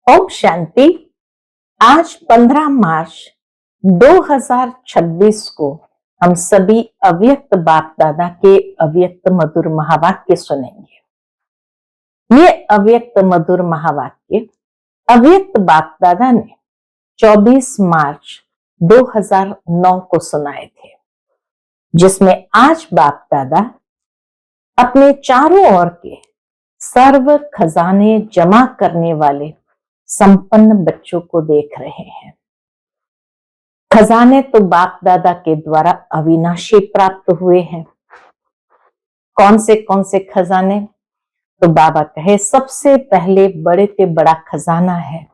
ओम शांति। आज 15 मार्च 2026 को हम सभी अव्यक्त बाप दादा के अव्यक्त मधुर महावाक्य सुनेंगे। ये अव्यक्त मधुर महावाक्य अव्यक्त बाप दादा ने 24 मार्च 2009 को सुनाए थे, जिसमें आज बाप दादा अपने चारों ओर के सर्व खजाने जमा करने वाले संपन्न बच्चों को देख रहे हैं। खजाने तो बाप दादा के द्वारा अविनाशी प्राप्त हुए हैं। कौन से खजाने? तो बाबा कहे सबसे पहले बड़े से बड़ा खजाना है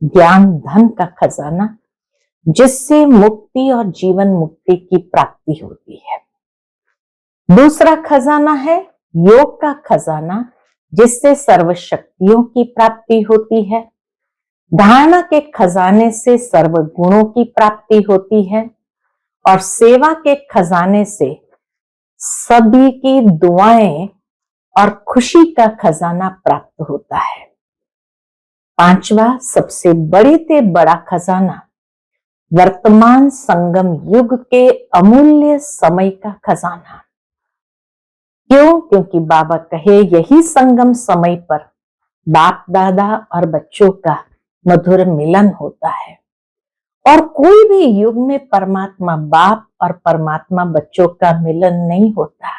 ज्ञान धन का खजाना, जिससे मुक्ति और जीवन मुक्ति की प्राप्ति होती है। दूसरा खजाना है योग का खजाना, जिससे सर्व शक्तियों की प्राप्ति होती है। धारणा के खजाने से सर्व गुणों की प्राप्ति होती है और सेवा के खजाने से सभी की दुआएं और खुशी का खजाना प्राप्त होता है। पांचवा सबसे बड़े से बड़ा खजाना वर्तमान संगम युग के अमूल्य समय का खजाना। क्यों? क्योंकि बाबा कहे यही संगम समय पर बाप दादा और बच्चों का मधुर मिलन होता है और कोई भी युग में परमात्मा बाप और परमात्मा बच्चों का मिलन नहीं होता।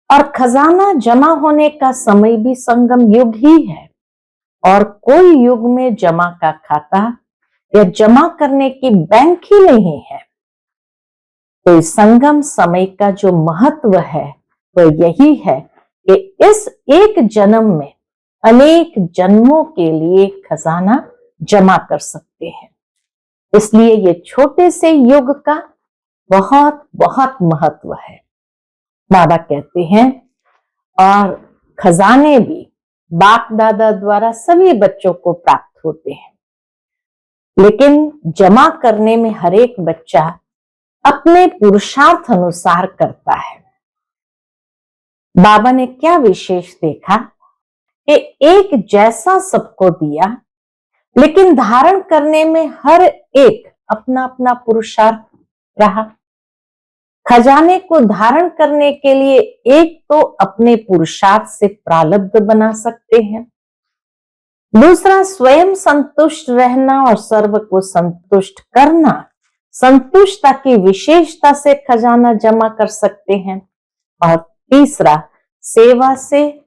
और खजाना जमा होने का समय भी संगम युग ही है और कोई युग में जमा का खाता या जमा करने की बैंक ही नहीं है। तो इस संगम समय का जो महत्व है वह यही है कि इस एक जन्म में अनेक जन्मों के लिए खजाना जमा कर सकते हैं। इसलिए ये छोटे से युग का बहुत बहुत महत्व है। बाबा कहते हैं और खजाने भी बाप दादा द्वारा सभी बच्चों को प्राप्त होते हैं, लेकिन जमा करने में हर एक बच्चा अपने पुरुषार्थ अनुसार करता है। बाबा ने क्या विशेष देखा कि एक जैसा सबको दिया, लेकिन धारण करने में हर एक अपना अपना पुरुषार्थ रहा। खजाने को धारण करने के लिए एक तो अपने पुरुषार्थ से प्रारब्ध बना सकते हैं, दूसरा स्वयं संतुष्ट रहना और सर्व को संतुष्ट करना, संतुष्टता की विशेषता से खजाना जमा कर सकते हैं, और तीसरा सेवा से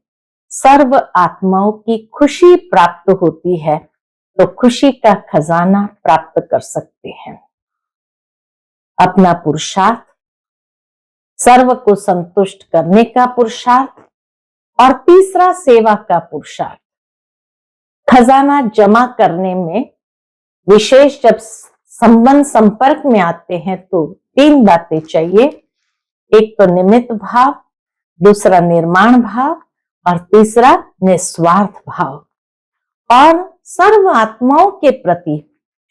सर्व आत्माओं की खुशी प्राप्त होती है, तो खुशी का खजाना प्राप्त कर सकते हैं। अपना पुरुषार्थ, सर्व को संतुष्ट करने का पुरुषार्थ और तीसरा सेवा का पुरुषार्थ। खजाना जमा करने में विशेष जब संबंध संपर्क में आते हैं तो तीन बातें चाहिए। एक तो निमित्त भाव, दूसरा निर्माण भाव और तीसरा निस्वार्थ भाव, और सर्व आत्माओं के प्रति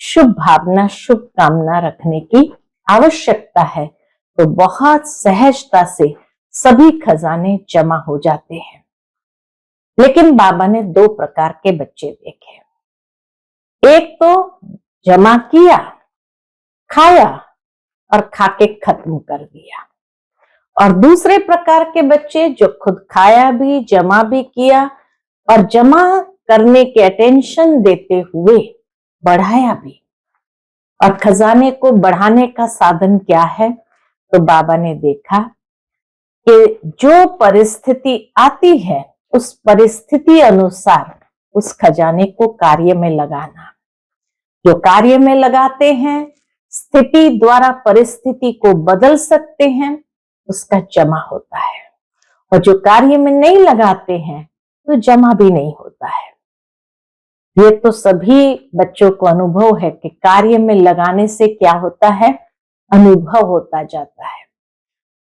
शुभ भावना शुभ कामना रखने की आवश्यकता है। तो बहुत सहजता से सभी खजाने जमा हो जाते हैं। लेकिन बाबा ने दो प्रकार के बच्चे देखे। एक तो जमा किया, खाया और खाके खत्म कर दिया, और दूसरे प्रकार के बच्चे जो खुद खाया भी, जमा भी किया और जमा करने के अटेंशन देते हुए बढ़ाया भी। और खजाने को बढ़ाने का साधन क्या है? तो बाबा ने देखा कि जो परिस्थिति आती है उस परिस्थिति अनुसार उस खजाने को कार्य में लगाना। जो कार्य में लगाते हैं, स्थिति द्वारा परिस्थिति को बदल सकते हैं, उसका जमा होता है, और जो कार्य में नहीं लगाते हैं तो जमा भी नहीं होता है। ये तो सभी बच्चों को अनुभव है कि कार्य में लगाने से क्या होता है, अनुभव होता जाता है।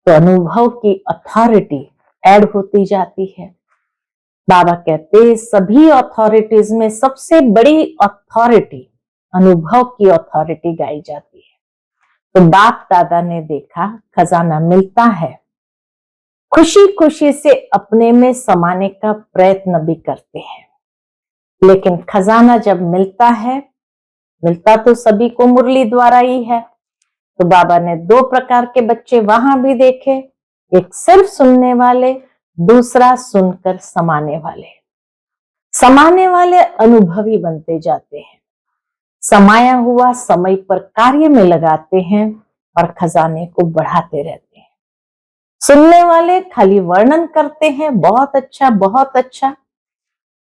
तो अनुभव की अथॉरिटी ऐड होती जाती है। बाबा कहते सभी अथॉरिटीज में सबसे बड़ी अथॉरिटी अनुभव की अथॉरिटी गाई जाती है। तो बाप दादा ने देखा खजाना मिलता है, खुशी खुशी से अपने में समाने का प्रयत्न भी करते हैं। लेकिन खजाना जब मिलता तो सभी को मुरली द्वारा ही है। तो बाबा ने दो प्रकार के बच्चे वहां भी देखे, एक सिर्फ सुनने वाले, दूसरा सुनकर समाने वाले। समाने वाले अनुभवी बनते जाते हैं, समाया हुआ समय पर कार्य में लगाते हैं और खजाने को बढ़ाते रहते हैं। सुनने वाले खाली वर्णन करते हैं, बहुत अच्छा बहुत अच्छा,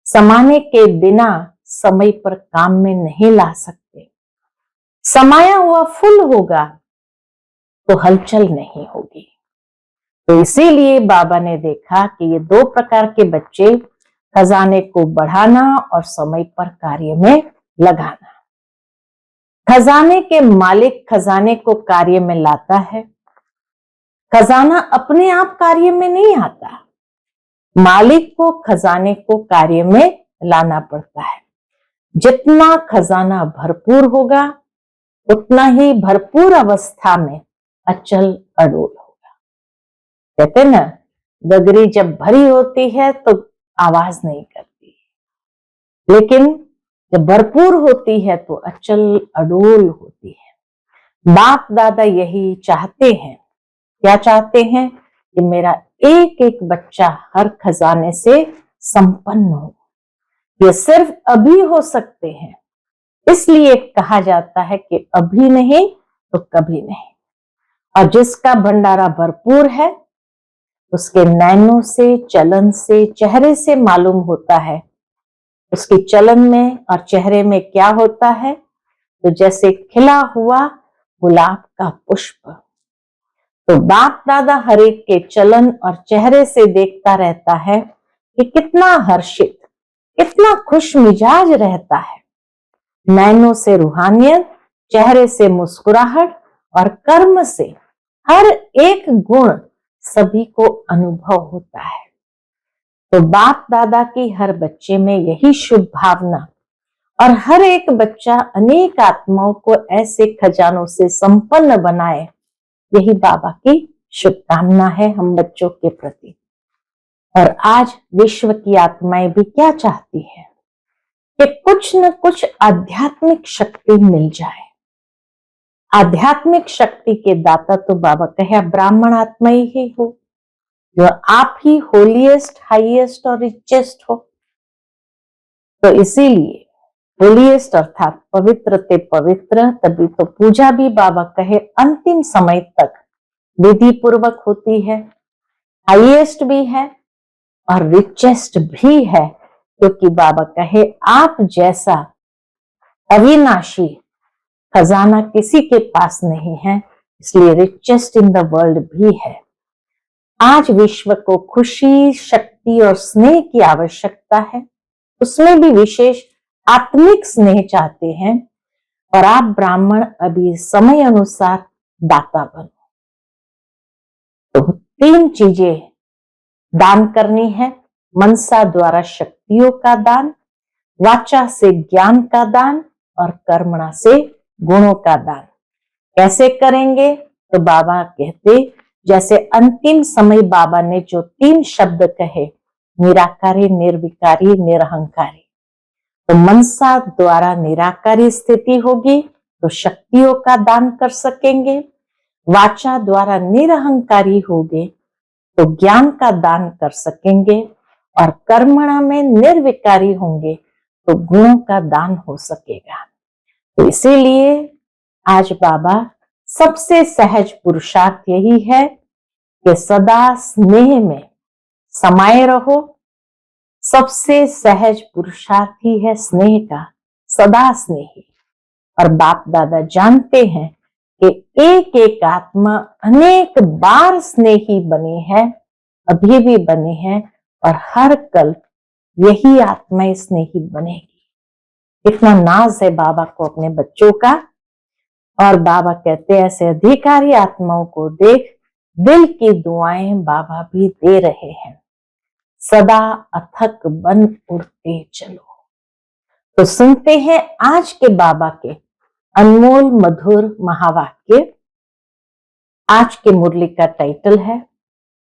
समाने के बिना समय पर काम में नहीं ला सकते। समाया हुआ फुल होगा तो हलचल नहीं होगी। तो इसीलिए बाबा ने देखा कि ये दो प्रकार के बच्चे, खजाने को बढ़ाना और समय पर कार्य में लगाना। खजाने के मालिक खजाने को कार्य में लाता है, खजाना अपने आप कार्य में नहीं आता, मालिक को खजाने को कार्य में लाना पड़ता है। जितना खजाना भरपूर होगा उतना ही भरपूर अवस्था में अचल अडोल होगा। कहते ना, गगरी जब भरी होती है तो आवाज नहीं करती, लेकिन जब भरपूर होती है तो अचल अडोल होती है। बाप दादा यही चाहते हैं। क्या चाहते हैं? कि मेरा एक एक बच्चा हर खजाने से संपन्न हो। ये सिर्फ अभी हो सकते हैं, इसलिए कहा जाता है कि अभी नहीं तो कभी नहीं। और जिसका भंडारा भरपूर है उसके नैनों से, चलन से, चेहरे से मालूम होता है उसकी चलन में और चेहरे में क्या होता है। तो जैसे खिला हुआ गुलाब का पुष्प। तो बाप दादा हर एक के चलन और चेहरे से देखता रहता है कि कितना हर्षित, कितना खुश मिजाज रहता है। नैनों से रूहानियत, चेहरे से मुस्कुराहट और कर्म से हर एक गुण सभी को अनुभव होता है। तो बाप दादा की हर बच्चे में यही शुभ भावना और हर एक बच्चा अनेक आत्माओं को ऐसे खजानों से संपन्न बनाए, यही बाबा की शुभकामना है हम बच्चों के प्रति। और आज विश्व की आत्माएं भी क्या चाहती है कि कुछ न कुछ आध्यात्मिक शक्ति मिल जाए। आध्यात्मिक शक्ति के दाता तो बाबा कहे ब्राह्मण आत्मा ही हो, जो आप ही होलीएस्ट, हाईएस्ट और रिचेस्ट हो। तो इसीलिए होलीएस्ट अर्थात पवित्र ते पवित्र, तभी तो पूजा भी बाबा कहे अंतिम समय तक विधि पूर्वक होती है, हाईएस्ट भी है और रिचेस्ट भी है, क्योंकि बाबा कहे आप जैसा अविनाशी खजाना किसी के पास नहीं है, इसलिए रिचेस्ट इन द वर्ल्ड भी है। आज विश्व को खुशी, शक्ति और स्नेह की आवश्यकता है, उसमें भी विशेष आत्मिक स्नेह चाहते हैं। और आप ब्राह्मण अभी समय अनुसार दाता बनो। तो तीन चीजें दान करनी है। मनसा द्वारा शक्तियों का दान, वाचा से ज्ञान का दान और कर्मणा से गुणों का दान। कैसे करेंगे? तो बाबा कहते, जैसे अंतिम समय बाबा ने जो तीन शब्द कहे, निराकारी, निर्विकारी, निरहंकारी। तो मनसा द्वारा निराकारी स्थिति होगी तो शक्तियों का दान कर सकेंगे, वाचा द्वारा निरहंकारी होगे तो ज्ञान का दान कर सकेंगे, और कर्मणा में निर्विकारी होंगे तो गुणों का दान हो सकेगा। तो इसीलिए आज बाबा सबसे सहज पुरुषार्थ यही है कि सदा स्नेह में समाये रहो। सबसे सहज पुरुषार्थ ही है स्नेह का, सदा स्नेही। और बाप दादा जानते हैं कि एक एक आत्मा अनेक बार स्नेही बनी है, अभी भी बनी है, और हर कल यही आत्माएं स्नेही बनेगी। इतना नाज है बाबा को अपने बच्चों का। और बाबा कहते हैं ऐसे अधिकारी आत्माओं को देख, दिल की दुआएं बाबा भी दे रहे हैं, सदा अथक बन उड़ते चलो। तो सुनते हैं आज के बाबा के अनमोल मधुर महावाक्य। आज के मुरली का टाइटल है,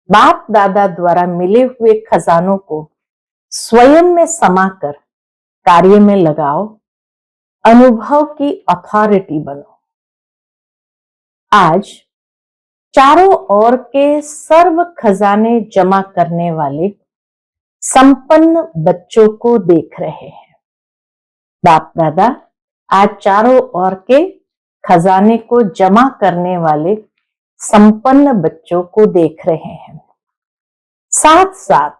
बाप दादा द्वारा मिले हुए खजानों को स्वयं में समाकर कार्य में लगाओ, अनुभव की अथॉरिटी बनो। आज चारों ओर के सर्व खजाने जमा करने वाले संपन्न बच्चों को देख रहे हैं। बाप दादा आज चारों ओर के खजाने को जमा करने वाले संपन्न बच्चों को देख रहे हैं। साथ साथ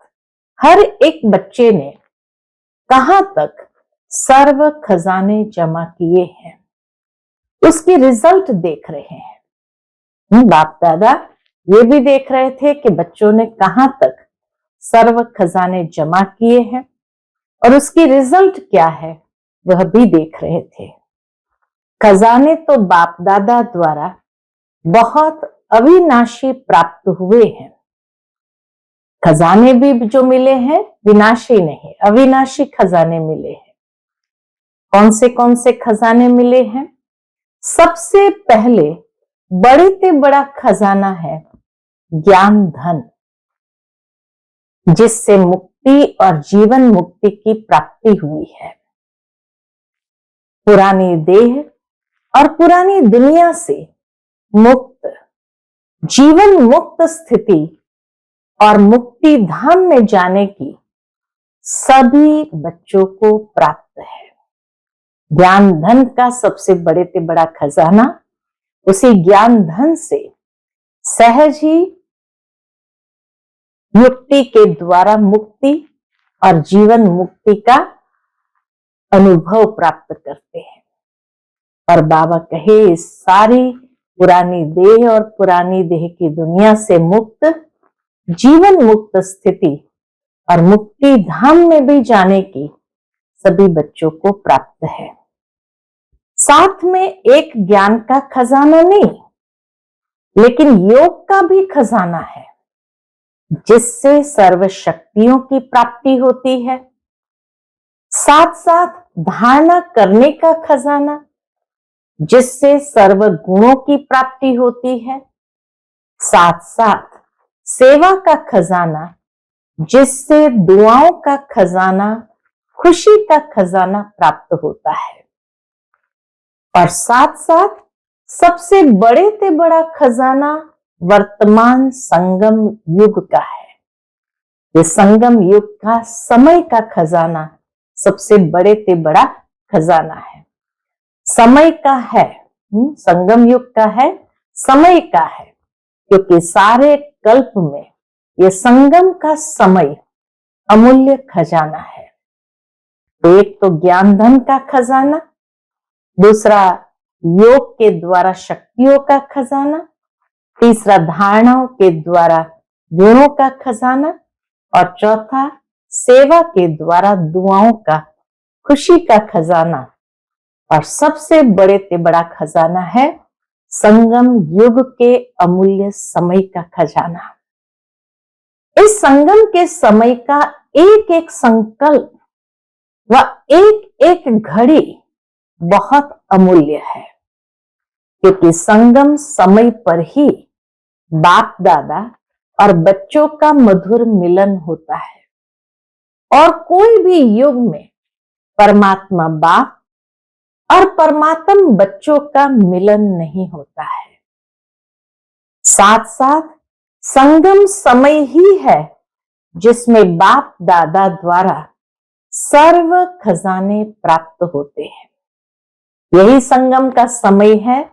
हर एक बच्चे ने कहां तक सर्व खजाने जमा किए हैं उसकी रिजल्ट देख रहे हैं। बाप दादा ये भी देख रहे थे कि बच्चों ने कहां तक सर्व खजाने जमा किए हैं और उसकी रिजल्ट क्या है वह भी देख रहे थे। खजाने तो बाप दादा द्वारा बहुत अविनाशी प्राप्त हुए हैं। खजाने भी जो मिले हैं विनाशी नहीं, अविनाशी खजाने मिले हैं। कौन से खजाने मिले हैं? सबसे पहले बड़े से बड़ा खजाना है ज्ञान धन, जिससे मुक्ति और जीवन मुक्ति की प्राप्ति हुई है। पुरानी देह और पुरानी दुनिया से मुक्त, जीवन मुक्त स्थिति और मुक्ति धाम में जाने की सभी बच्चों को प्राप्त है। ज्ञान धन का सबसे बड़े से बड़ा खजाना, उसी ज्ञान धन से सहज ही युक्ति के द्वारा मुक्ति और जीवन मुक्ति का अनुभव प्राप्त करते हैं। और बाबा कहे इस सारी पुरानी देह और पुरानी देह की दुनिया से मुक्त, जीवन मुक्त स्थिति और मुक्ति धाम में भी जाने की सभी बच्चों को प्राप्त है। साथ में एक ज्ञान का खजाना नहीं, लेकिन योग का भी खजाना है, जिससे सर्व शक्तियों की प्राप्ति होती है। साथ साथ धारणा करने का खजाना, जिससे सर्व गुणों की प्राप्ति होती है। साथ साथ सेवा का खजाना, जिससे दुआओं का खजाना, खुशी का खजाना प्राप्त होता है। और साथ साथ सबसे बड़े से बड़ा खजाना वर्तमान संगम युग का है। ये संगम युग का समय का खजाना सबसे बड़े से बड़ा खजाना है। समय का है, संगम युग का है, समय का है, क्योंकि सारे कल्प में ये संगम का समय अमूल्य खजाना है। तो एक तो ज्ञान धन का खजाना, दूसरा योग के द्वारा शक्तियों का खजाना, तीसरा धारणाओं के द्वारा गुणों का खजाना और चौथा सेवा के द्वारा दुआओं का, खुशी का खजाना। और सबसे बड़े से बड़ा खजाना है संगम युग के अमूल्य समय का खजाना। इस संगम के समय का एक एक संकल्प व एक एक घड़ी बहुत अमूल्य है, क्योंकि संगम समय पर ही बाप दादा और बच्चों का मधुर मिलन होता है। और कोई भी युग में परमात्मा बाप और परमात्मा बच्चों का मिलन नहीं होता है। साथ साथ संगम समय ही है जिसमें बाप दादा द्वारा सर्व खजाने प्राप्त होते हैं। यही संगम का समय है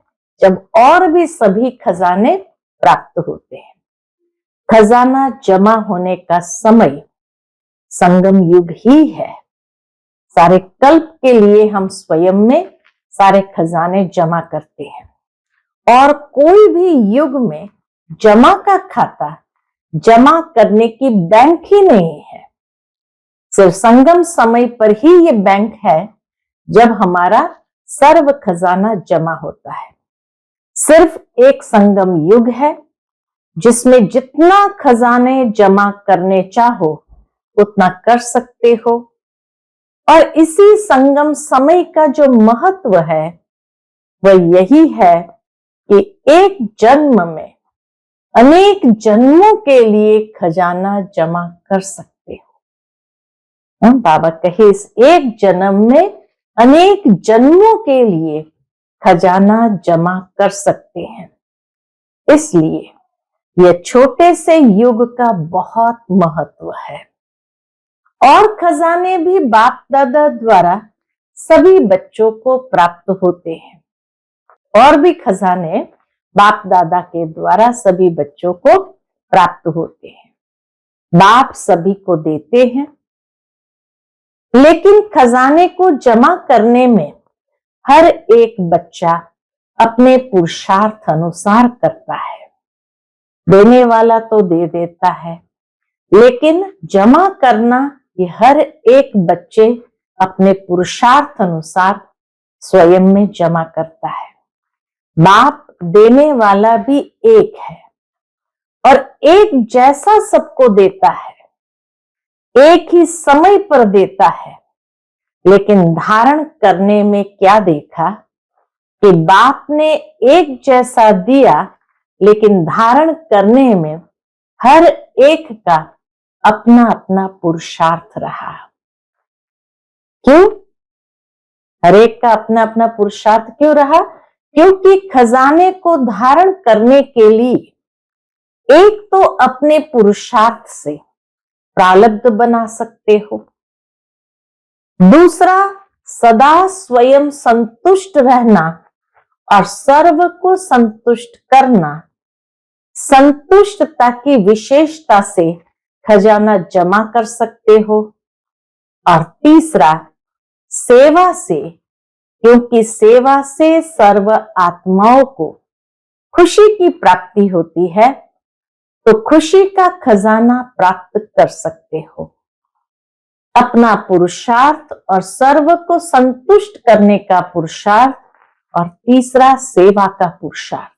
जब और भी सभी खजाने प्राप्त होते हैं। खजाना जमा होने का समय संगम युग ही है। सारे कल्प के लिए हम स्वयं में सारे खजाने जमा करते हैं और कोई भी युग में जमा का खाता जमा करने की बैंक ही नहीं है। सिर्फ संगम समय पर ही ये बैंक है जब हमारा सर्व खजाना जमा होता है। सिर्फ एक संगम युग है जिसमें जितना खजाने जमा करने चाहो उतना कर सकते हो। और इसी संगम समय का जो महत्व है वह यही है कि एक जन्म में अनेक जन्मों के लिए खजाना जमा कर सकते हो। बाबा कहे इस एक जन्म में अनेक जन्मों के लिए खजाना जमा कर सकते हैं। इसलिए यह छोटे से युग का बहुत महत्व है। और खजाने भी बाप दादा द्वारा सभी बच्चों को प्राप्त होते हैं। और भी खजाने बाप दादा के द्वारा सभी बच्चों को प्राप्त होते हैं। बाप सभी को देते हैं, लेकिन खजाने को जमा करने में हर एक बच्चा अपने पुरुषार्थ अनुसार करता है। देने वाला तो दे देता है, लेकिन जमा करना ये हर एक बच्चे अपने पुरुषार्थ अनुसार स्वयं में जमा करता है। बाप देने वाला भी एक है और एक जैसा सबको देता है, एक ही समय पर देता है, लेकिन धारण करने में क्या देखा कि बाप ने एक जैसा दिया, लेकिन धारण करने में हर एक का अपना अपना पुरुषार्थ रहा। क्यों? हर एक का अपना अपना पुरुषार्थ क्यों रहा? क्योंकि खजाने को धारण करने के लिए एक तो अपने पुरुषार्थ से प्रारब्ध बना सकते हो, दूसरा सदा स्वयं संतुष्ट रहना और सर्व को संतुष्ट करना, संतुष्टता की विशेषता से खजाना जमा कर सकते हो, और तीसरा सेवा से, क्योंकि सेवा से सर्व आत्माओं को खुशी की प्राप्ति होती है, तो खुशी का खजाना प्राप्त कर सकते हो। अपना पुरुषार्थ और सर्व को संतुष्ट करने का पुरुषार्थ, और तीसरा सेवा का पुरुषार्थ।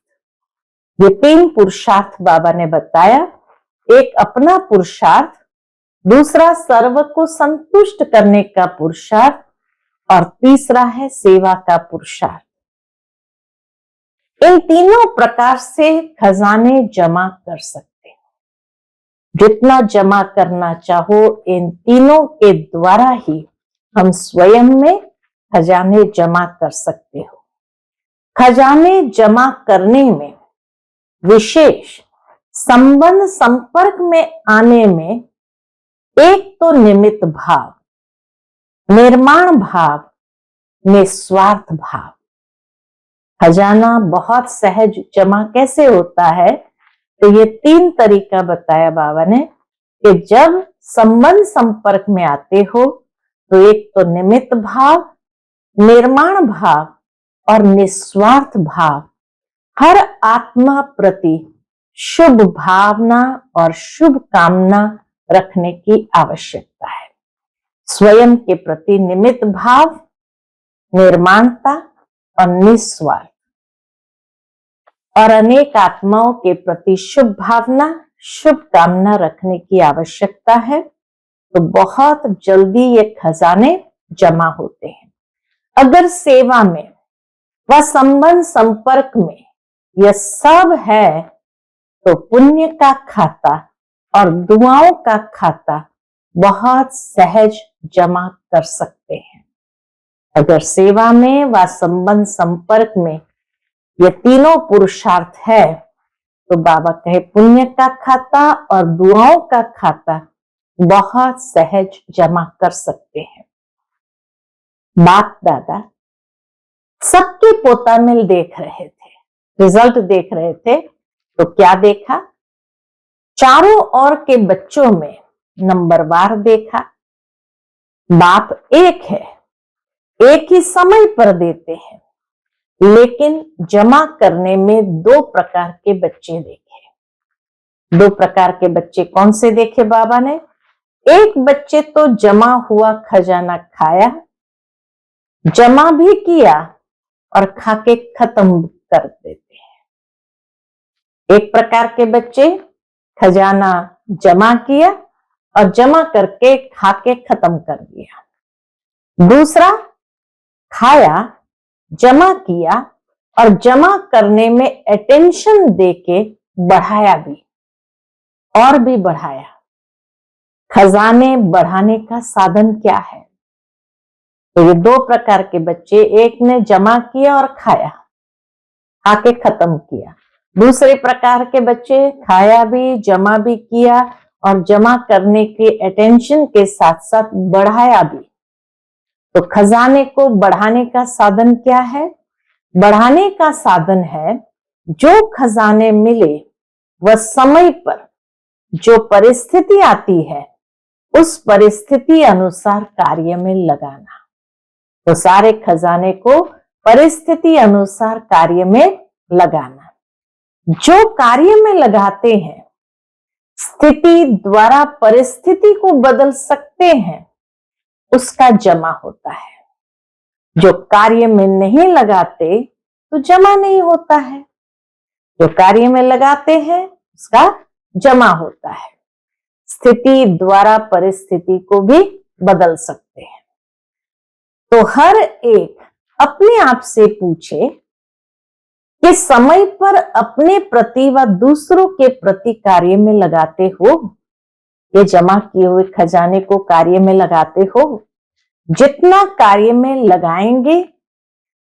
ये तीन पुरुषार्थ बाबा ने बताया। एक अपना पुरुषार्थ, दूसरा सर्व को संतुष्ट करने का पुरुषार्थ, और तीसरा है सेवा का पुरुषार्थ। इन तीनों प्रकार से खजाने जमा कर सकते हो। जितना जमा करना चाहो, इन तीनों के द्वारा ही हम स्वयं में खजाने जमा कर सकते हो। खजाने जमा करने में विशेष संबंध संपर्क में आने में एक तो निमित्त भाव, निर्माण भाव, निस्वार्थ भाव। खजाना बहुत सहज जमा कैसे होता है, तो ये तीन तरीका बताया बाबा ने कि जब संबंध संपर्क में आते हो तो एक तो निमित्त भाव, निर्माण भाव और निस्वार्थ भाव, हर आत्मा प्रति शुभ भावना और शुभ कामना रखने की आवश्यकता है। स्वयं के प्रति निमित्त भाव, निर्माणता और निस्वार्थ, और अनेक आत्माओं के प्रति शुभ भावना, शुभ कामना रखने की आवश्यकता है, तो बहुत जल्दी ये खजाने जमा होते हैं। अगर सेवा में व संबंध संपर्क में यह सब है, तो पुण्य का खाता और दुआओं का खाता बहुत सहज जमा कर सकते हैं। अगर सेवा में व संबंध संपर्क में ये तीनों पुरुषार्थ है, तो बाबा कहे पुण्य का खाता और दुआओं का खाता बहुत सहज जमा कर सकते हैं। बाप दादा सबके पोता मिल देख रहे थे, रिजल्ट देख रहे थे, तो क्या देखा? चारों ओर के बच्चों में नंबरवार देखा। बाप एक है, एक ही समय पर देते हैं, लेकिन जमा करने में दो प्रकार के बच्चे देखे। दो प्रकार के बच्चे कौन से देखे बाबा ने? एक बच्चे तो जमा हुआ खजाना खाया, जमा भी किया और खाके खत्म कर देते हैं। एक प्रकार के बच्चे खजाना जमा किया और जमा करके खाके खत्म कर दिया। दूसरा खाया, जमा किया और जमा करने में अटेंशन देके बढ़ाया भी, और भी बढ़ाया। खजाने बढ़ाने का साधन क्या है? तो ये दो प्रकार के बच्चे, एक ने जमा किया और खाया, खा के खत्म किया। दूसरे प्रकार के बच्चे खाया भी, जमा भी किया और जमा करने के अटेंशन के साथ साथ बढ़ाया भी। तो खजाने को बढ़ाने का साधन क्या है? बढ़ाने का साधन है जो खजाने मिले वह समय पर जो परिस्थिति आती है उस परिस्थिति अनुसार कार्य में लगाना। तो सारे खजाने को परिस्थिति अनुसार कार्य में लगाना। जो कार्य में लगाते हैं स्थिति द्वारा परिस्थिति को बदल सकते हैं, उसका जमा होता है। जो कार्य में नहीं लगाते तो जमा नहीं होता है। जो कार्य में लगाते हैं उसका जमा होता है। स्थिति द्वारा परिस्थिति को भी बदल सकते हैं। तो हर एक अपने आप से पूछे कि समय पर अपने प्रति व दूसरों के प्रति कार्य में लगाते हो? ये जमा किए हुए खजाने को कार्य में लगाते हो? जितना कार्य में लगाएंगे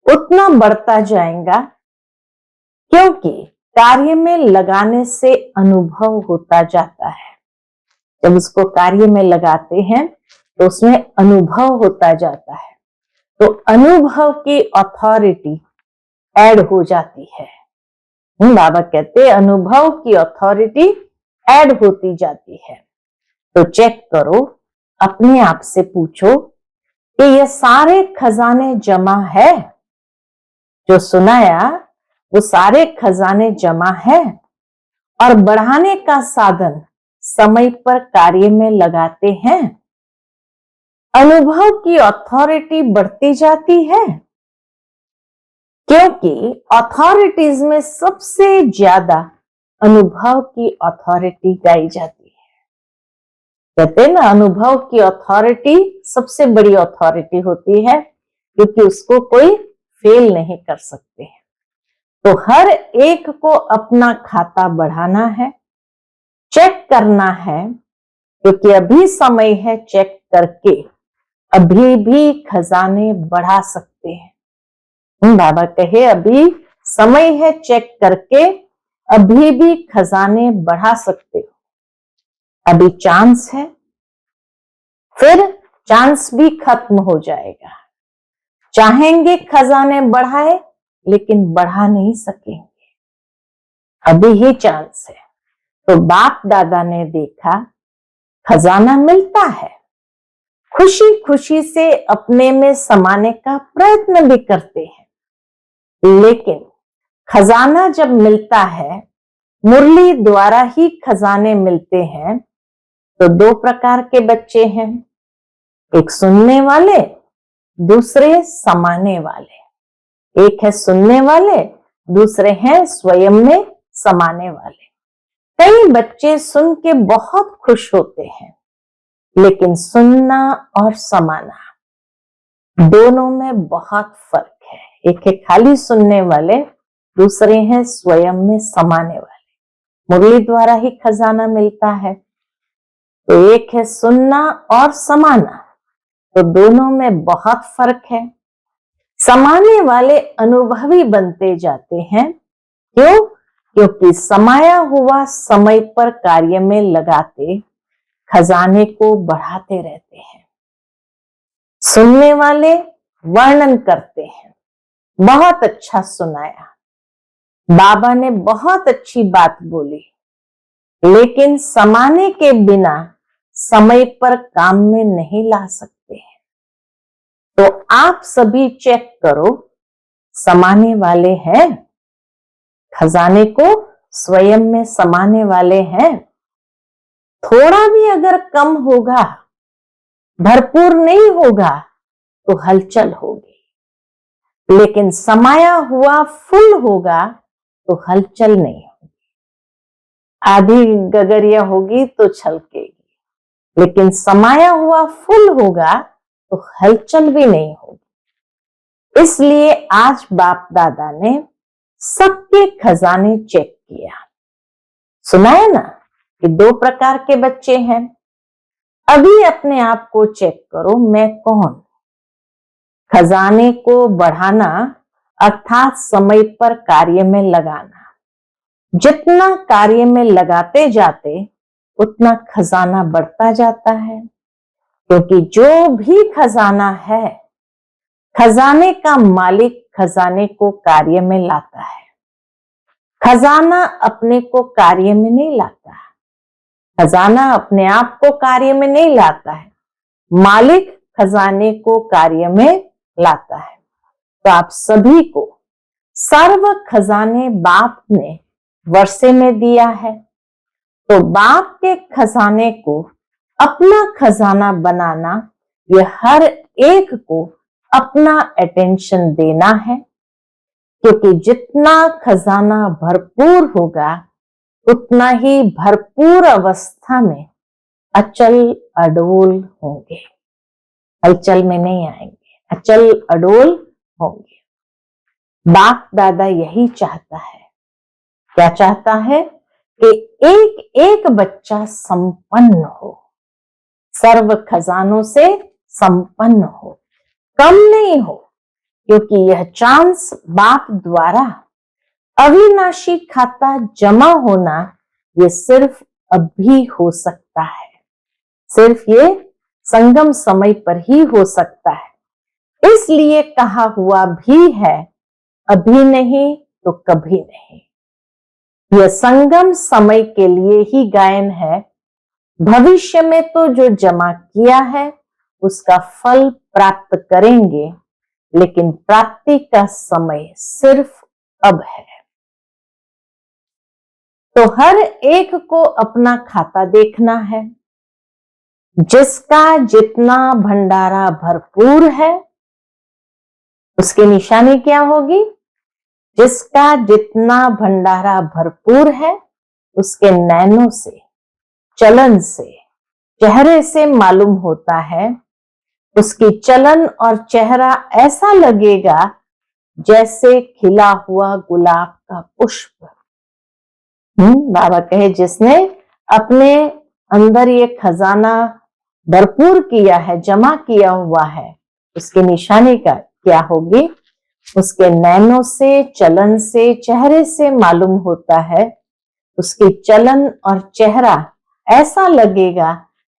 उतना बढ़ता जाएगा, क्योंकि कार्य में लगाने से अनुभव होता जाता है। जब उसको कार्य में लगाते हैं तो उसमें अनुभव होता जाता है। तो अनुभव की अथॉरिटी ऐड हो जाती है। बाबा कहते हैं अनुभव की अथॉरिटी ऐड होती जाती है। तो चेक करो, अपने आप से पूछो कि ये सारे खजाने जमा है? जो सुनाया वो सारे खजाने जमा है? और बढ़ाने का साधन समय पर कार्य में लगाते हैं? अनुभव की अथॉरिटी बढ़ती जाती है, क्योंकि अथॉरिटीज में सबसे ज्यादा अनुभव की अथॉरिटी गाई जाती है। कहते हैं ना, अनुभव की अथॉरिटी सबसे बड़ी अथॉरिटी होती है, क्योंकि उसको कोई फेल नहीं कर सकते हैं। तो हर एक को अपना खाता बढ़ाना है, चेक करना है, क्योंकि अभी समय है चेक करके अभी भी खजाने बढ़ा सकते हैं। बाबा कहे अभी समय है चेक करके अभी भी खजाने बढ़ा सकते हो। अभी चांस है, फिर चांस भी खत्म हो जाएगा। चाहेंगे खजाने बढ़ाए लेकिन बढ़ा नहीं सकेंगे, अभी ही चांस है। तो बाप दादा ने देखा खजाना मिलता है, खुशी खुशी से अपने में समाने का प्रयत्न भी करते हैं, लेकिन खजाना जब मिलता है, मुरली द्वारा ही खजाने मिलते हैं, तो दो प्रकार के बच्चे हैं, एक सुनने वाले, दूसरे समाने वाले। एक है सुनने वाले, दूसरे हैं स्वयं में समाने वाले। कई बच्चे सुन के बहुत खुश होते हैं, लेकिन सुनना और समाना दोनों में बहुत फर्क है। एक है खाली सुनने वाले, दूसरे हैं स्वयं में समाने वाले। मुरली द्वारा ही खजाना मिलता है। तो एक है सुनना और समाना, तो दोनों में बहुत फर्क है। समाने वाले अनुभवी बनते जाते हैं। क्यों? क्योंकि समाया हुआ समय पर कार्य में लगाते खजाने को बढ़ाते रहते हैं। सुनने वाले वर्णन करते हैं, बहुत अच्छा सुनाया, बाबा ने बहुत अच्छी बात बोली, लेकिन समाने के बिना समय पर काम में नहीं ला सकते हैं। तो आप सभी चेक करो, समाने वाले हैं? खजाने को स्वयं में समाने वाले हैं? थोड़ा भी अगर कम होगा, भरपूर नहीं होगा, तो हलचल होगी, लेकिन समाया हुआ फुल होगा तो हलचल नहीं होगी। आधी गगरिया होगी तो छलकेगी, लेकिन समाया हुआ फुल होगा तो हलचल भी नहीं होगी। इसलिए आज बाप दादा ने सबके खजाने चेक किया। सुना है ना कि दो प्रकार के बच्चे हैं, अभी अपने आप को चेक करो, मैं कौन? खजाने को बढ़ाना अर्थात समय पर कार्य में लगाना। जितना कार्य में लगाते जाते उतना खजाना बढ़ता जाता है, क्योंकि जो भी खजाना है, खजाने का मालिक खजाने को कार्य में लाता है। खजाना अपने को कार्य में नहीं लाता, खजाना अपने आप को कार्य में नहीं लाता है, मालिक खजाने को कार्य में लाता है। तो आप सभी को सर्व खजाने बाप ने वर्षे में दिया है, तो बाप के खजाने को अपना खजाना बनाना, यह हर एक को अपना अटेंशन देना है, क्योंकि जितना खजाना भरपूर होगा उतना ही भरपूर अवस्था में अचल अडोल होंगे, हलचल में नहीं आएंगे, अचल अडोल होंगे। बाप दादा यही चाहता है। क्या चाहता है? कि एक एक बच्चा संपन्न हो, सर्व खजानों से संपन्न हो, कम नहीं हो, क्योंकि यह चांस बाप द्वारा अविनाशी खाता जमा होना, ये सिर्फ अभी हो सकता है, सिर्फ ये संगम समय पर ही हो सकता है। इसलिए कहा हुआ भी है, अभी नहीं तो कभी नहीं। यह संगम समय के लिए ही गायन है। भविष्य में तो जो जमा किया है उसका फल प्राप्त करेंगे, लेकिन प्राप्ति का समय सिर्फ अब है। तो हर एक को अपना खाता देखना है। जिसका जितना भंडारा भरपूर है उसकी निशानी क्या होगी? जिसका जितना भंडारा भरपूर है उसके नैनों से, चलन से, चेहरे से मालूम होता है। उसकी चलन और चेहरा ऐसा लगेगा जैसे खिला हुआ गुलाब का पुष्प। बाबा कहे जिसने अपने अंदर ये खजाना भरपूर किया है, जमा किया हुआ है, उसकी निशानी का क्या होगी? उसके नैनों से, चलन से, चेहरे से मालूम होता है। उसकी चलन और चेहरा ऐसा लगेगा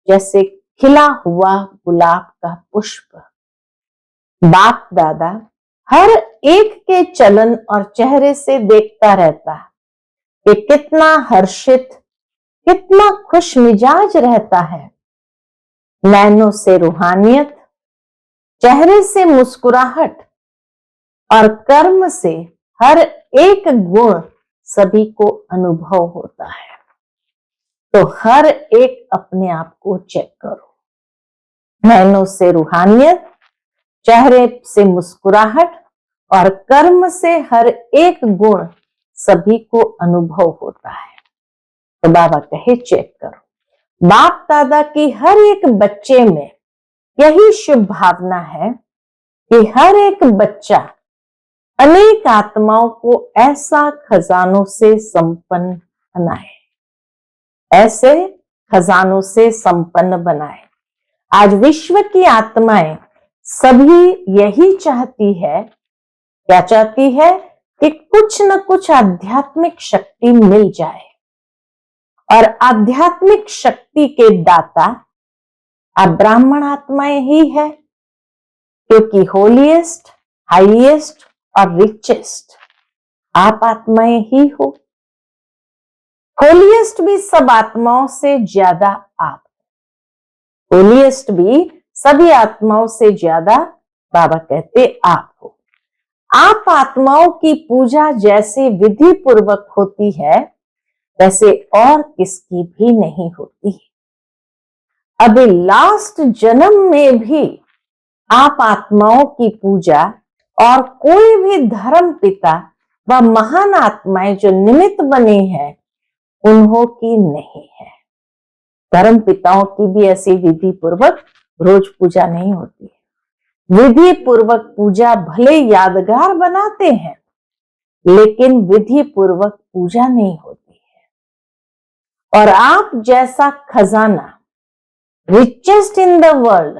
जैसे खिला हुआ गुलाब का पुष्प। बाप दादा हर एक के चलन और चेहरे से देखता रहता है कि कितना हर्षित, कितना खुश मिजाज रहता है। नैनों से रूहानियत, चेहरे से मुस्कुराहट और कर्म से हर एक गुण सभी को अनुभव होता है। तो हर एक अपने आप को चेक करो। नैनों से रूहानियत, चेहरे से मुस्कुराहट और कर्म से हर एक गुण सभी को अनुभव होता है। तो बाबा कहे चेक करो। बाप दादा की हर एक बच्चे में यही शुभ भावना है कि हर एक बच्चा अनेक आत्माओं को ऐसा खजानों से संपन्न बनाए, ऐसे खजानों से संपन्न बनाए। आज विश्व की आत्माएं सभी यही चाहती है। क्या चाहती है? कि कुछ न कुछ आध्यात्मिक शक्ति मिल जाए, और आध्यात्मिक शक्ति के दाता आप ब्राह्मण आत्माएं ही है, क्योंकि होलीएस्ट, हाईएस्ट और रिचेस्ट आप आत्माएं ही हो। होलीएस्ट भी सब आत्माओं से ज्यादा आप, होलीएस्ट भी सभी आत्माओं से ज्यादा बाबा कहते आप हो। आप आत्माओं की पूजा जैसे विधि पूर्वक होती है वैसे और किसकी भी नहीं होती। अभी लास्ट जन्म में भी आप आत्माओं की पूजा और कोई भी धर्म पिता व महान आत्माएं जो निमित्त बने हैं उन्हों की नहीं है। धर्म पिताओं की भी ऐसी विधि पूर्वक रोज पूजा नहीं होती है। विधि पूर्वक पूजा भले यादगार बनाते हैं, लेकिन विधि पूर्वक पूजा नहीं होती है। और आप जैसा खजाना रिचेस्ट इन द वर्ल्ड।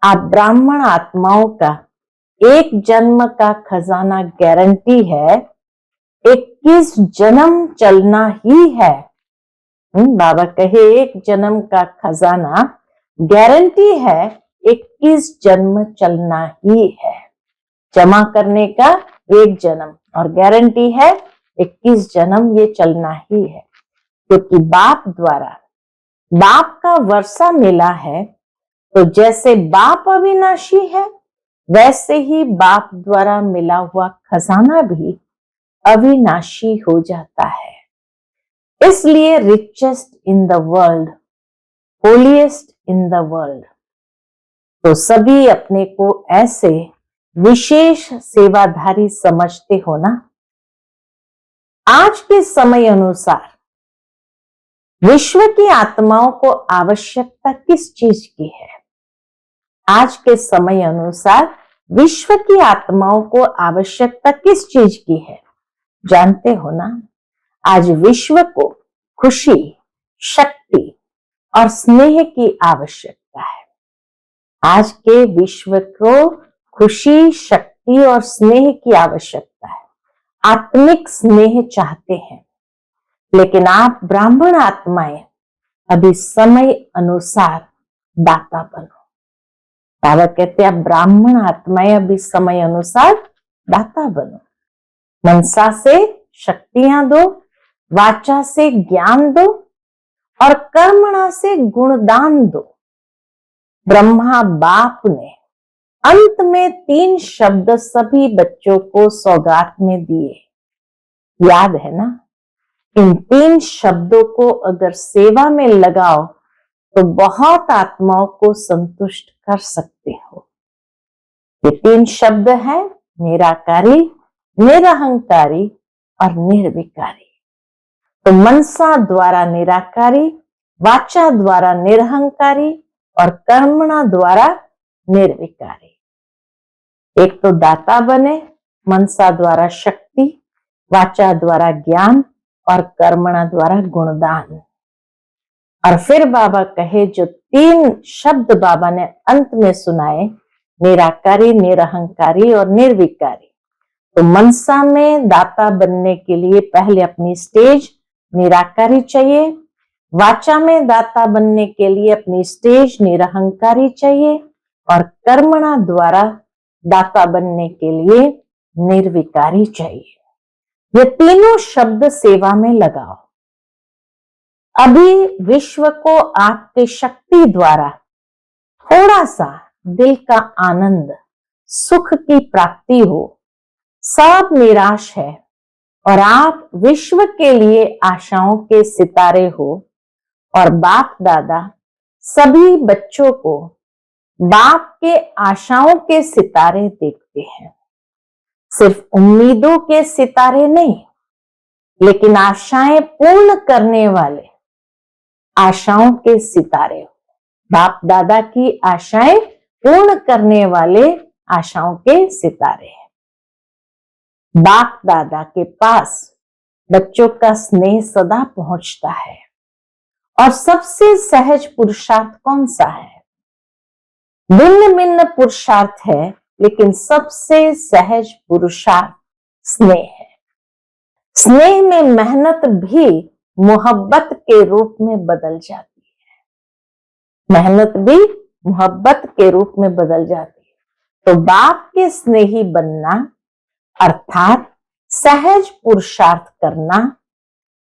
आप ब्राह्मण आत्माओं का एक जन्म का खजाना गारंटी है, 21 जन्म चलना ही है। बाबा कहे एक जन्म का खजाना गारंटी है, 21 जन्म चलना ही है। जमा करने का एक जन्म और गारंटी है 21 जन्म ये चलना ही है, क्योंकि बाप द्वारा बाप का वर्षा मिला है। तो जैसे बाप अविनाशी है, वैसे ही बाप द्वारा मिला हुआ खजाना भी अविनाशी हो जाता है। इसलिए richest in the world, holiest in the world. तो सभी अपने को ऐसे विशेष सेवाधारी समझते हो ना। आज के समय अनुसार विश्व की आत्माओं को आवश्यकता किस चीज की है? आज के समय अनुसार विश्व की आत्माओं को आवश्यकता किस चीज की है? जानते हो ना, आज विश्व को खुशी, शक्ति और स्नेह की आवश्यकता है। आज के विश्व को खुशी, शक्ति और स्नेह की आवश्यकता है। आत्मिक स्नेह चाहते हैं। लेकिन आप ब्राह्मण आत्माएं अभी समय अनुसार दाता बनो। बाबा कहते हैं आप ब्राह्मण आत्माएं अभी समय अनुसार दाता बनो। मनसा से शक्तियां दो, वाचा से ज्ञान दो और कर्मणा से गुणदान दो। ब्रह्मा बाप ने अंत में 3 शब्द सभी बच्चों को सौगात में दिए, याद है ना? इन 3 शब्दों को अगर सेवा में लगाओ तो बहुत आत्माओं को संतुष्ट कर सकते हो। ये 3 शब्द हैं निराकारी, निरहंकारी और निर्विकारी। तो मनसा द्वारा निराकारी, वाचा द्वारा निरहंकारी और कर्मणा द्वारा निर्विकारी। एक तो दाता बने, मनसा द्वारा शक्ति, वाचा द्वारा ज्ञान और कर्मणा द्वारा गुणदान। और फिर बाबा कहे जो 3 शब्द बाबा ने अंत में सुनाए, निराकारी, निरहंकारी और निर्विकारी। तो मनसा में दाता बनने के लिए पहले अपनी स्टेज निराकारी चाहिए, वाचा में दाता बनने के लिए अपनी स्टेज निरहंकारी चाहिए और कर्मणा द्वारा दाता बनने के लिए निर्विकारी चाहिए। ये तीनों शब्द सेवा में लगाओ। अभी विश्व को आपके शक्ति द्वारा थोड़ा सा दिल का आनंद, सुख की प्राप्ति हो। सब निराश है और आप विश्व के लिए आशाओं के सितारे हो। और बाप दादा सभी बच्चों को बाप के आशाओं के सितारे देखते हैं। सिर्फ उम्मीदों के सितारे नहीं, लेकिन आशाएं पूर्ण करने वाले आशाओं के सितारे हो। बाप दादा की आशाएं पूर्ण करने वाले आशाओं के सितारे हैं। बाप दादा के पास बच्चों का स्नेह सदा पहुंचता है। और सबसे सहज पुरुषार्थ कौन सा है? भिन्न भिन्न पुरुषार्थ है, लेकिन सबसे सहज पुरुषार्थ स्नेह है। स्नेह में मेहनत भी मोहब्बत के रूप में बदल जाती है। मेहनत भी मोहब्बत के रूप में बदल जाती है। तो बाप के स्नेही बनना अर्थात सहज पुरुषार्थ करना।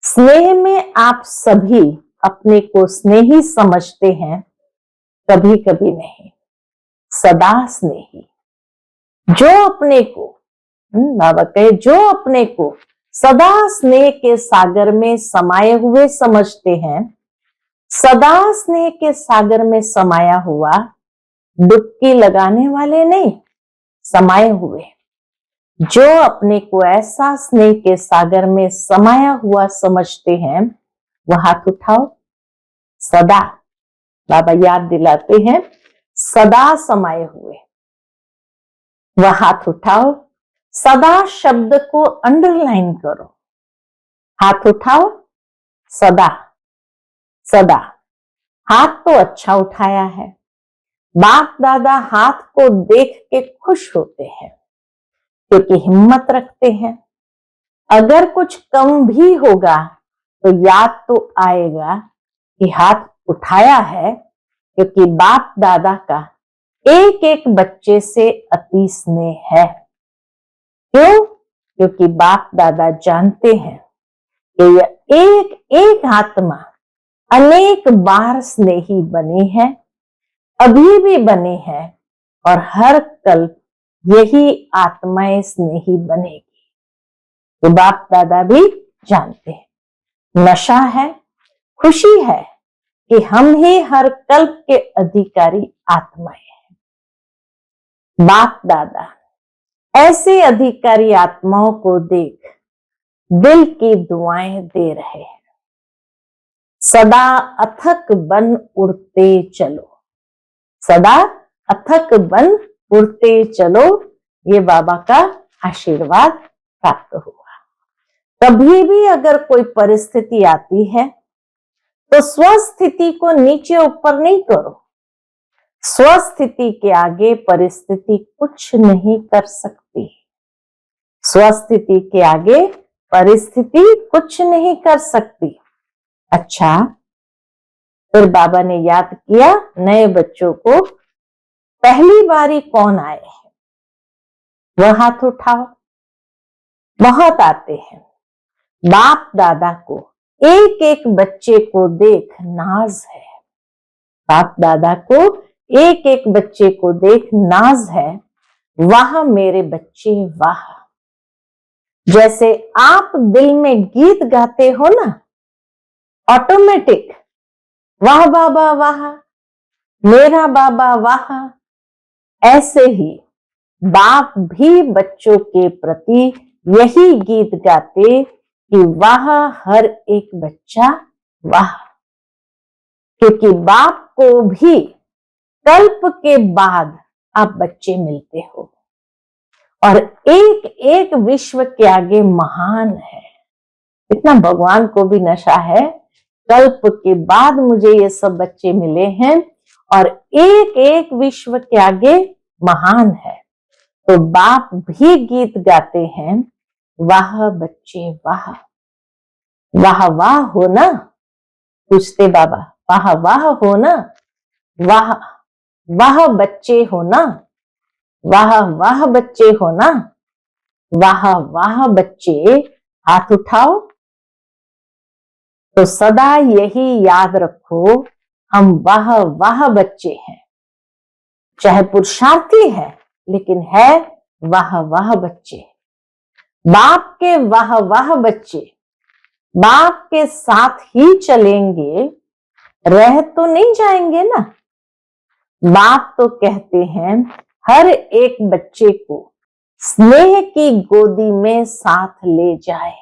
स्नेह में आप सभी अपने को स्नेही समझते हैं, कभी कभी नहीं, सदा स्नेही। जो अपने को बाबा कहे जो अपने को सदा स्नेह के सागर में समाये हुए समझते हैं, सदा स्नेह के सागर में समाया हुआ, डुबकी लगाने वाले नहीं, समाये हुए। जो अपने को ऐसा स्नेह के सागर में समाया हुआ समझते हैं, वह हाथ उठाओ। सदा बाबा याद दिलाते हैं, सदा समाये हुए। वह हाथ उठाओ। सदा शब्द को अंडरलाइन करो। हाथ उठाओ। सदा, सदा हाथ तो अच्छा उठाया है। बाप दादा हाथ को देख के खुश होते हैं क्योंकि हिम्मत रखते हैं। अगर कुछ कम भी होगा तो याद तो आएगा कि हाथ उठाया है, क्योंकि बाप दादा का एक एक बच्चे से अति स्नेह है। क्यों? क्योंकि बाप दादा जानते हैं कि यह एक एक आत्मा अनेक बार स्नेही बने हैं, अभी भी बने हैं और हर कल्प यही आत्माएं स्नेही बनेगी। तो बाप दादा भी जानते हैं। नशा है, खुशी है कि हम ही हर कल्प के अधिकारी आत्माएं हैं। बाप दादा ऐसे अधिकारी आत्माओं को देख दिल की दुआएं दे रहे हैं। सदा अथक बन उड़ते चलो, सदा अथक बन उड़ते चलो, ये बाबा का आशीर्वाद प्राप्त हुआ। कभी भी अगर कोई परिस्थिति आती है तो स्वस्थिति को नीचे ऊपर नहीं करो। स्वस्थिति के आगे परिस्थिति कुछ नहीं कर सकती। स्वस्थिति के आगे परिस्थिति कुछ नहीं कर सकती। अच्छा, फिर बाबा ने याद किया नए बच्चों को, पहली बारी कौन आए हैं वह हाथ उठाओ। बहुत आते हैं। बाप दादा को एक एक बच्चे को देख नाज है। बाप दादा को एक एक बच्चे को देख नाज है। वाह मेरे बच्चे वाह। जैसे आप दिल में गीत गाते हो ना, ऑटोमेटिक, वाह बाबा वाह, मेरा बाबा वाह, ऐसे ही बाप भी बच्चों के प्रति यही गीत गाते कि वाह हर एक बच्चा वाह। क्योंकि बाप को भी कल्प के बाद आप बच्चे मिलते हो और एक एक विश्व के आगे महान है। इतना भगवान को भी नशा है, कल्प के बाद मुझे ये सब बच्चे मिले हैं और एक एक विश्व के आगे महान है। तो बाप भी गीत गाते हैं, वाह बच्चे वाह। वाह वाह हो ना, पूछते बाबा, वाह वाह हो ना, वाह वाह बच्चे हो ना, वाह वाह बच्चे हो ना, वाह वाह बच्चे, हाथ उठाओ। तो सदा यही याद रखो, हम वाह वाह बच्चे हैं। चाहे पुरुषार्थी है लेकिन है वाह वाह बच्चे। बाप के वाह वाह बच्चे बाप के साथ ही चलेंगे, रह तो नहीं जाएंगे ना। बाप तो कहते हैं हर एक बच्चे को स्नेह की गोदी में साथ ले जाए।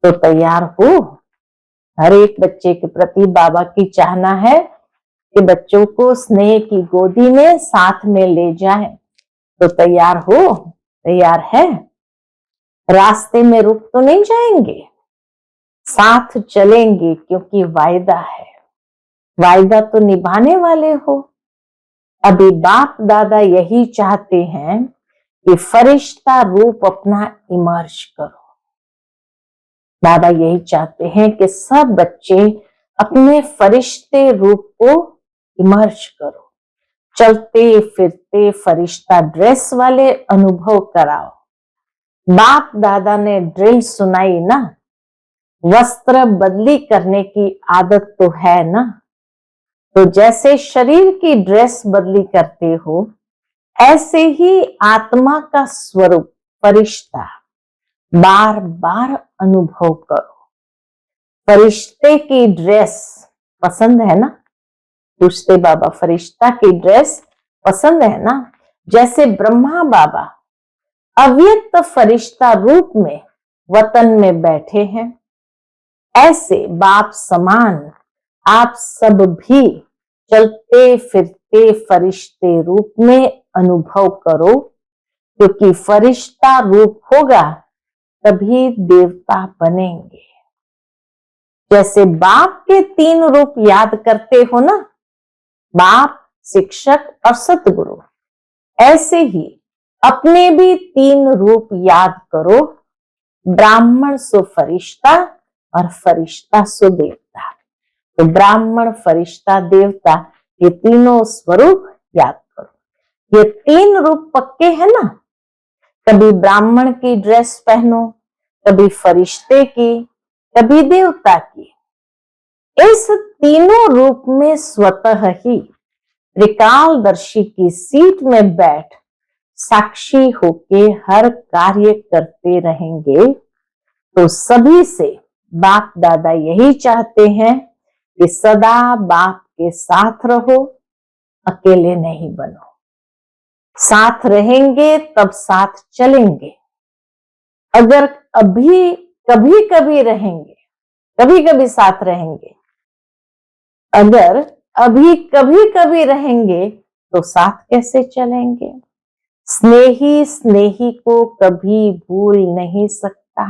तो तैयार हो? हर एक बच्चे के प्रति बाबा की चाहना है कि बच्चों को स्नेह की गोदी में साथ में ले जाए। तो तैयार हो? तैयार है? रास्ते में रुक तो नहीं जाएंगे, साथ चलेंगे क्योंकि वायदा है। वायदा तो निभाने वाले हो। अभी बाप दादा यही चाहते हैं कि फरिश्ता रूप अपना इमर्ज करो। बाबा यही चाहते हैं कि सब बच्चे अपने फरिश्ते रूप को इमर्ज करो। चलते फिरते फरिश्ता ड्रेस वाले अनुभव कराओ। बाप दादा ने ड्रिल सुनाई ना, वस्त्र बदली करने की आदत तो है ना। तो जैसे शरीर की ड्रेस बदली करते हो, ऐसे ही आत्मा का स्वरूप फरिश्ता बार बार अनुभव करो। फरिश्ते की ड्रेस पसंद है ना? पूछते बाबा, फरिश्ता की ड्रेस पसंद है ना? जैसे ब्रह्मा बाबा अव्यक्त फरिश्ता रूप में वतन में बैठे हैं, ऐसे बाप समान आप सब भी चलते फिरते फरिश्ते रूप में अनुभव करो। क्योंकि फरिश्ता रूप होगा तभी देवता बनेंगे। जैसे बाप के 3 रूप याद करते हो ना, बाप, शिक्षक और सतगुरु, ऐसे ही अपने भी 3 रूप याद करो, ब्राह्मण सो फरिश्ता और फरिश्ता सो देवता। तो ब्राह्मण, फरिश्ता, देवता, ये तीनों स्वरूप याद करो। ये 3 रूप पक्के हैं ना, कभी ब्राह्मण की ड्रेस पहनो, कभी फरिश्ते की, कभी देवता की। इस तीनों रूप में स्वतः ही त्रिकालदर्शी की सीट में बैठ साक्षी होके हर कार्य करते रहेंगे, तो सभी से बाप दादा यही चाहते हैं कि सदा बाप के साथ रहो, अकेले नहीं बनो। साथ रहेंगे तब साथ चलेंगे। अगर अभी कभी कभी रहेंगे, कभी कभी साथ रहेंगे, अगर अभी कभी कभी रहेंगे तो साथ कैसे चलेंगे? स्नेही स्नेही को कभी भूल नहीं सकता।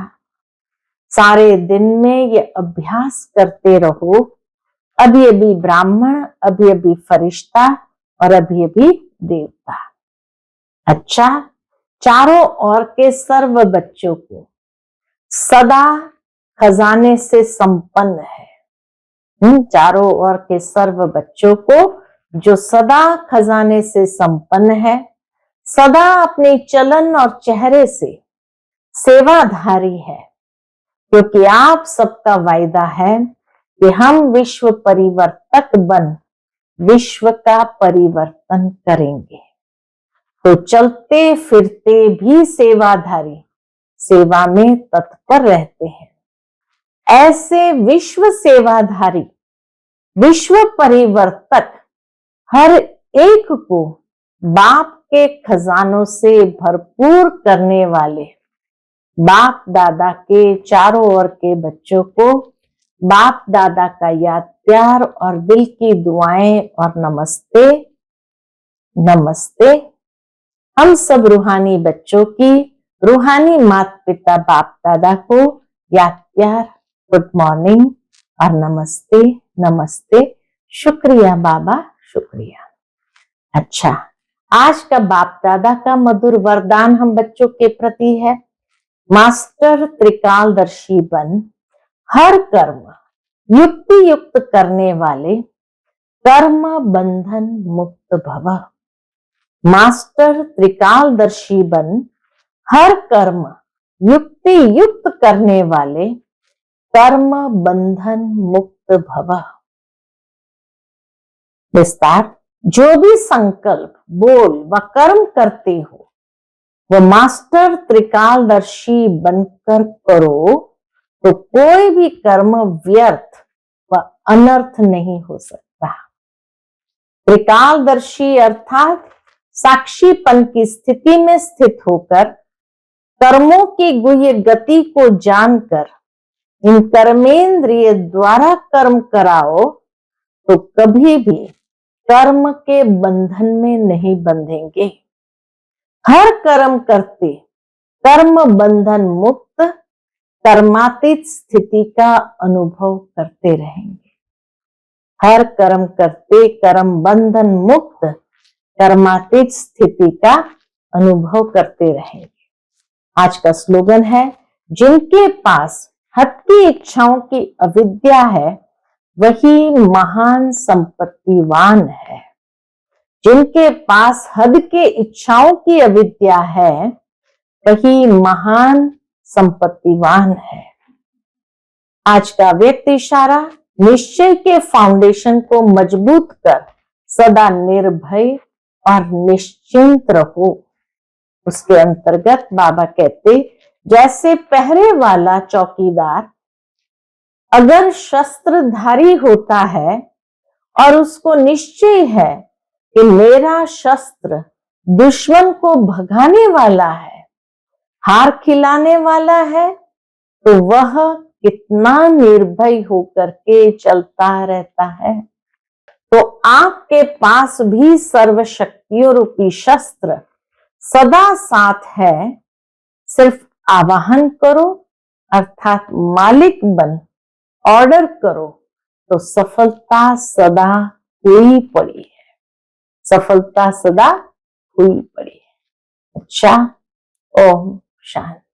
सारे दिन में ये अभ्यास करते रहो, अभी अभी ब्राह्मण, अभी अभी फरिश्ता और अभी अभी देवता। अच्छा, चारों ओर के सर्व बच्चों को सदा खजाने से संपन्न है। चारों ओर के सर्व बच्चों को जो सदा खजाने से संपन्न है, सदा अपने चलन और चेहरे से सेवाधारी है, क्योंकि आप सबका वायदा है कि हम विश्व परिवर्तक बन विश्व का परिवर्तन करेंगे। तो चलते फिरते भी सेवाधारी सेवा में तत्पर रहते हैं। ऐसे विश्व सेवाधारी, विश्व परिवर्तक हर एक को बाप के खजानों से भरपूर करने वाले बाप दादा के चारों ओर के बच्चों को बाप दादा का याद, प्यार और दिल की दुआएं और नमस्ते। नमस्ते। हम सब रूहानी बच्चों की रूहानी माता पिता बाप दादा को याद, प्यार, गुड मॉर्निंग और नमस्ते। नमस्ते। शुक्रिया बाबा, शुक्रिया। अच्छा, आज का बाप दादा का मधुर वरदान हम बच्चों के प्रति है, मास्टर त्रिकालदर्शी बन हर कर्म युक्ति युक्त करने वाले कर्म बंधन मुक्त भव। मास्टर त्रिकालदर्शी बन हर कर्म युक्ति युक्त करने वाले कर्म बंधन मुक्त भव। विस्तार, जो भी संकल्प, बोल व कर्म करते हो वह मास्टर त्रिकालदर्शी बनकर करो, तो कोई भी कर्म व्यर्थ व अनर्थ नहीं हो सकता। त्रिकालदर्शी अर्थात साक्षीपन की स्थिति में स्थित होकर कर्मों की गुह्य गति को जानकर इन कर्मेंद्रिय द्वारा कर्म कराओ, तो कभी भी कर्म के बंधन में नहीं बंधेंगे। हर कर्म करते कर्म बंधन मुक्त कर्मातीत स्थिति का अनुभव करते रहेंगे। हर कर्म करते कर्म बंधन मुक्त कर्मातीत स्थिति का अनुभव करते रहेंगे। आज का स्लोगन है, जिनके पास हद की इच्छाओं की अविद्या है वही महान संपत्तिवान है। जिनके पास हद के इच्छाओं की अविद्या है वही महान संपत्तिवान है। आज का व्यक्त इशारा, निश्चय के फाउंडेशन को मजबूत कर सदा निर्भय और निश्चिंत रहो। उसके अंतर्गत बाबा कहते, जैसे पहरे वाला चौकीदार अगर शस्त्रधारी होता है और उसको निश्चय है कि मेरा शस्त्र दुश्मन को भगाने वाला है, हार खिलाने वाला है, तो वह कितना निर्भय होकर के चलता रहता है। तो आपके पास भी सर्वशक्तियों रूपी शस्त्र सदा साथ है। सिर्फ आवाहन करो, अर्थात मालिक बन ऑर्डर करो तो सफलता सदा हुई पड़ी है, सफलता सदा हुई पड़ी है। अच्छा, ओम शांति।